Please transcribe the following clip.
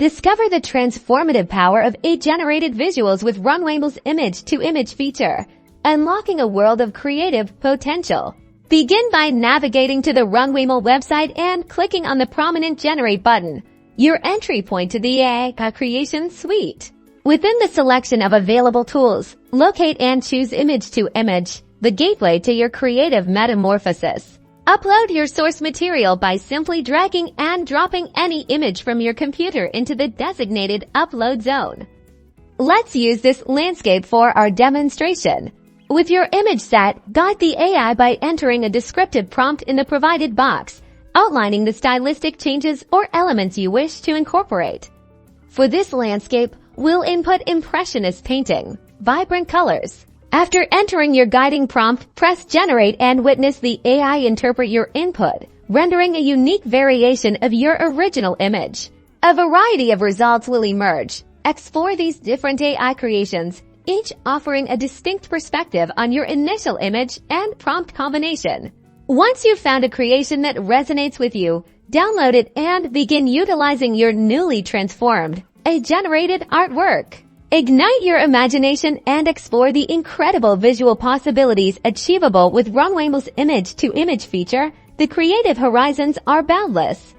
Discover the transformative power of AI-generated visuals with RunwayML's image-to-image feature, unlocking a world of creative potential. Begin by navigating to the RunwayML website and clicking on the prominent Generate button, your entry point to the AI creation suite. Within the selection of available tools, locate and choose Image-to-Image, the gateway to your creative metamorphosis. Upload your source material by simply dragging and dropping any image from your computer into the designated upload zone. Let's use this landscape for our demonstration. With your image set, guide the AI by entering a descriptive prompt in the provided box, outlining the stylistic changes or elements you wish to incorporate. For this landscape, we'll input impressionist painting, vibrant colors. After entering your guiding prompt, press Generate and witness the AI interpret your input, rendering a unique variation of your original image. A variety of results will emerge. Explore these different AI creations, each offering a distinct perspective on your initial image and prompt combination. Once you've found a creation that resonates with you, download it and begin utilizing your newly transformed, AI-generated artwork. Ignite your imagination and explore the incredible visual possibilities achievable with RunwayML's image-to-image feature. The creative horizons are boundless.